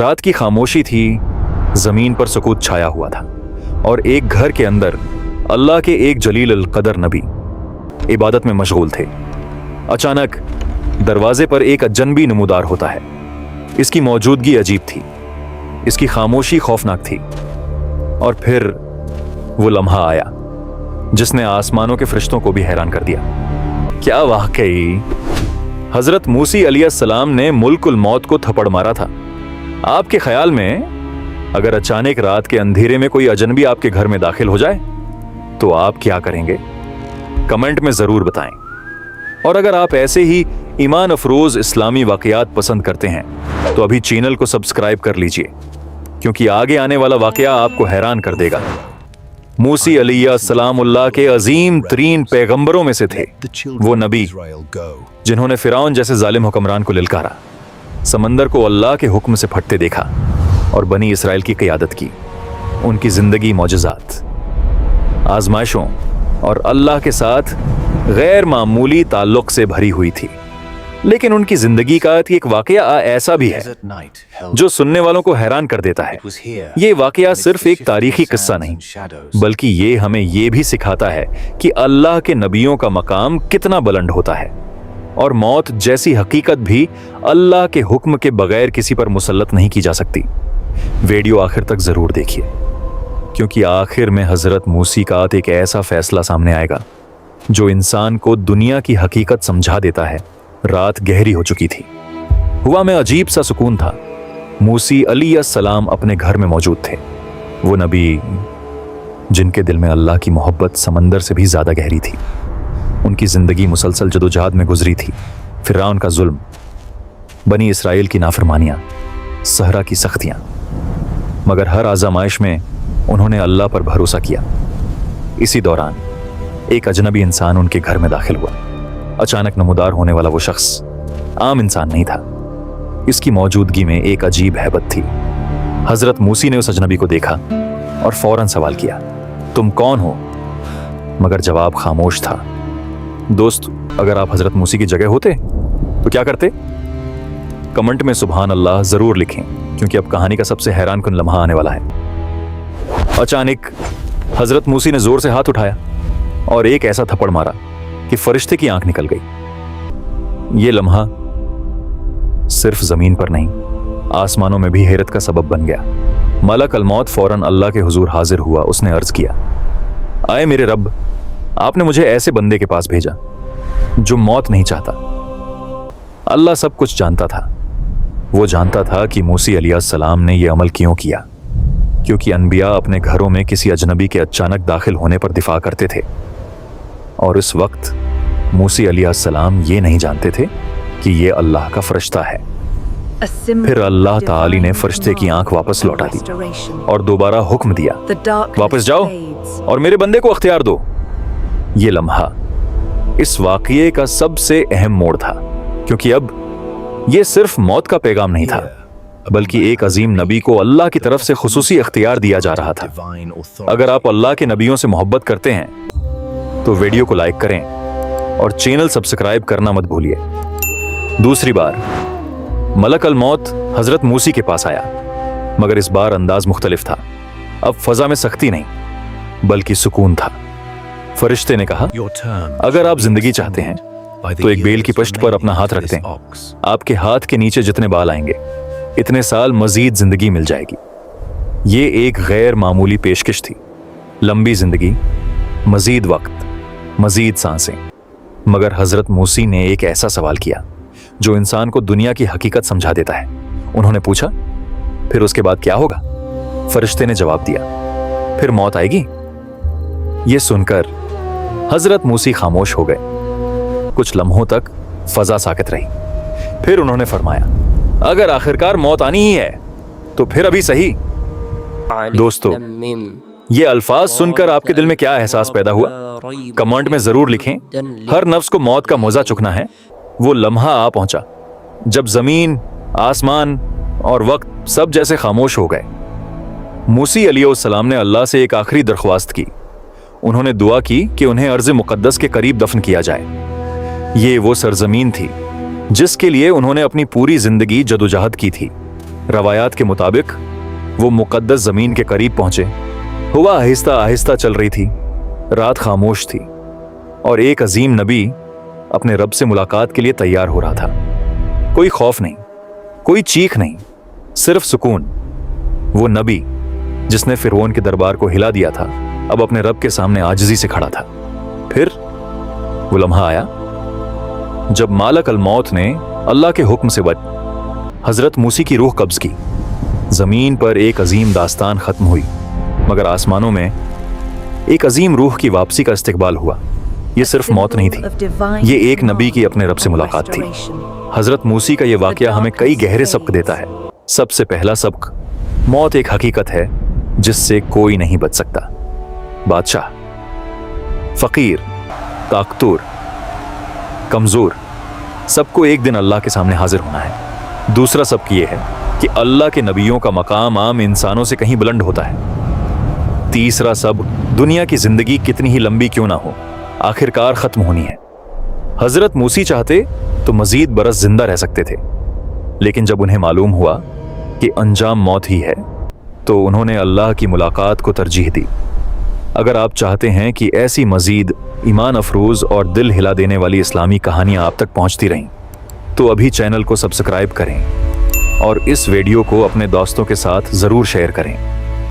रात की खामोशी थी, जमीन पर सुकूत छाया हुआ था और एक घर के अंदर अल्लाह के एक जलील अल कदर नबी इबादत में मशगूल थे। अचानक दरवाजे पर एक अजनबी नमूदार होता है। इसकी मौजूदगी अजीब थी, इसकी खामोशी खौफनाक थी। और फिर वो लम्हा आया जिसने आसमानों के फरिश्तों को भी हैरान कर दिया। क्या वाकई हजरत मूसी अलैहिस्सलाम ने मुल्कुल मौत को थप्पड़ मारा था। आपके ख्याल में अगर अचानक रात के अंधेरे में कोई अजनबी आपके घर में दाखिल हो जाए तो आप क्या करेंगे? कमेंट में जरूर बताएं। और अगर आप ऐसे ही ईमान अफरोज इस्लामी वाकयात पसंद करते हैं तो अभी चैनल को सब्सक्राइब कर लीजिए, क्योंकि आगे आने वाला वाकया आपको हैरान कर देगा। मूसी अलैहिस्सलामुल्लाह के अजीम तरीन पैगंबरों में से थे वो नबी जिन्होंने फिरौन जैसे जालिम हुक्मरान को लिलकारा, समंदर को अल्लाह के हुक्म से फटते देखा और बनी इसराइल की क़यादत की। उनकी जिंदगी मौजज़ात, आजमाइशों और अल्लाह के साथ गैर मामूली ताल्लुक से भरी हुई थी। लेकिन उनकी जिंदगी का एक वाकया ऐसा भी है जो सुनने वालों को हैरान कर देता है। ये वाकया सिर्फ एक तारीखी किस्सा नहीं, बल्कि ये हमें ये भी सिखाता है कि अल्लाह के नबियों का मकाम कितना बुलंद होता है और मौत जैसी हकीकत भी अल्लाह के हुक्म के बगैर किसी पर मुसल्लत नहीं की जा सकती। वीडियो आखिर तक जरूर देखिए, क्योंकि आखिर में हजरत मूसी का एक ऐसा फैसला सामने आएगा जो इंसान को दुनिया की हकीकत समझा देता है। रात गहरी हो चुकी थी, हुआ में अजीब सा सुकून था। मूसी अलैहिस्सलाम अपने घर में मौजूद थे, वो नबी जिनके दिल में अल्लाह की मोहब्बत समंदर से भी ज्यादा गहरी थी। उनकी जिंदगी मुसलसल जदोजहद में गुजरी थी। फिरौन का जुल्म, बनी इसराइल की नाफरमानियां, सहरा की सख्तियां, मगर हर आजमाइश में उन्होंने अल्लाह पर भरोसा किया। इसी दौरान एक अजनबी इंसान उनके घर में दाखिल हुआ। अचानक नमूदार होने वाला वो शख्स आम इंसान नहीं था। इसकी मौजूदगी में एक अजीब हैबत थी। हजरत मूसी ने उस अजनबी को देखा और फौरन सवाल किया, तुम कौन हो? मगर जवाब खामोश था। दोस्त, अगर आप हजरत मूसी की जगह होते तो क्या करते? कमेंट में सुभान अल्लाह जरूर लिखें, क्योंकि अब कहानी का सबसे हैरान कुन लम्हा आने वाला है। अचानक हजरत मूसी ने जोर से हाथ उठाया और एक ऐसा थप्पड़ मारा कि फरिश्ते की आंख निकल गई। ये लम्हा सिर्फ जमीन पर नहीं, आसमानों में भी हैरत का सबब बन गया। मलक अल मौत फौरन अल्लाह के हुजूर हाजिर हुआ। उसने अर्ज किया, आए मेरे रब, आपने मुझे ऐसे बंदे के पास भेजा जो मौत नहीं चाहता। अल्लाह सब कुछ जानता था। वो जानता था कि मूसी अलैहिस्सलाम ने यह अमल क्यों किया, क्योंकि अनबिया अपने घरों में किसी अजनबी के अचानक दाखिल होने पर दिफा करते थे। और इस वक्त मूसी अलैहिस्सलाम ये नहीं जानते थे कि ये अल्लाह का फरिश्ता है। फिर अल्लाह ताली ने फरिश्ते की आंख वापस लौटा दी और दोबारा हुक्म दिया, वापस जाओ और मेरे बंदे को अख्तियार दो। ये लम्हा इस वाक़ये का सबसे अहम मोड़ था, क्योंकि अब ये सिर्फ मौत का पैगाम नहीं था, बल्कि एक अजीम नबी को अल्लाह की तरफ से खुसूसी अख्तियार दिया जा रहा था। अगर आप अल्लाह के नबियों से मोहब्बत करते हैं तो वीडियो को लाइक करें और चैनल सब्सक्राइब करना मत भूलिए। दूसरी बार मलक अल मौत हजरत मूसी के पास आया, मगर इस बार अंदाज मुख्तलिफ था। अब फजा में सख्ती नहीं बल्कि सुकून था। फरिश्ते ने कहा, अगर आप जिंदगी चाहते हैं तो एक बेल की पश्त पर अपना हाथ रख दें। आपके हाथ के नीचे जितने बाल आएंगे इतने साल मजीद जिंदगी मिल जाएगी। ये एक गैर मामूली पेशकश थी। लंबी जिंदगी, मजीद वक्त, मजीद सांसें। मगर हजरत मूसी ने एक ऐसा सवाल किया जो इंसान को दुनिया की हकीकत समझा देता है। उन्होंने पूछा, फिर उसके बाद क्या होगा? फरिश्ते ने जवाब दिया, फिर मौत आएगी। यह सुनकर हजरत मूसी खामोश हो गए। कुछ लम्हों तक फजा साकित रही। फिर उन्होंने फरमाया, अगर आखिरकार मौत आनी ही है तो फिर अभी सही। दोस्तों, ये अल्फाज सुनकर आपके दिल में क्या एहसास पैदा हुआ? कमेंट में जरूर लिखें। हर नफ्स को मौत का मौजा चुकना है। वो लम्हा आ पहुंचा जब जमीन, आसमान और वक्त सब जैसे खामोश हो गए। मूसी अलैहिस्सलाम ने अल्लाह से एक आखिरी दरख्वास्त की। उन्होंने दुआ की कि उन्हें अर्ज़ मुक़द्दस के करीब दफन किया जाए। ये वो सरजमीन थी जिसके लिए उन्होंने अपनी पूरी जिंदगी जदोजहद की थी। रवायात के मुताबिक वो मुकद्दस ज़मीन के करीब पहुंचे। हवा आहिस्ता आहिस्ता चल रही थी, रात खामोश थी और एक अजीम नबी अपने रब से मुलाकात के लिए तैयार हो रहा था। कोई खौफ नहीं, कोई चीख नहीं, सिर्फ सुकून। वो नबी जिसने फिरौन के दरबार को हिला दिया था, अब अपने रब के सामने आजिज़ी से खड़ा था। फिर वो लम्हा आया जब मालक अल मौत ने अल्लाह के हुक्म से हज़रत मूसी की रूह कब्ज़ की। ज़मीन पर एक अजीम दास्तान ख़त्म हुई, मगर आसमानों में एक अजीम रूह की वापसी का इस्तकबाल हुआ। ये सिर्फ मौत नहीं थी, ये एक नबी की अपने रब से मुलाकात थी। हज़रत मूसी का ये वाक़या हमें कई गहरे सबक देता है। सबसे पहला सबक, मौत एक हकीकत है जिससे कोई नहीं बच सकता। बादशाह, फ़कीर, ताकतूर, कमज़ोर, सबको एक दिन अल्लाह के सामने हाजिर होना है। दूसरा सबक ये है कि अल्लाह के नबियों का मकाम आम इंसानों से कहीं बुलंद होता है। तीसरा सब, दुनिया की जिंदगी कितनी ही लंबी क्यों ना हो, आखिरकार खत्म होनी है। हजरत मूसी चाहते तो मजीद बरस जिंदा रह सकते थे, लेकिन जब उन्हें मालूम हुआ कि अंजाम मौत ही है तो उन्होंने अल्लाह की मुलाकात को तरजीह दी। अगर आप चाहते हैं कि ऐसी मजीद ईमान अफरोज़ और दिल हिला देने वाली इस्लामी कहानियाँ आप तक पहुँचती रहें तो अभी चैनल को सब्सक्राइब करें और इस वीडियो को अपने दोस्तों के साथ ज़रूर शेयर करें।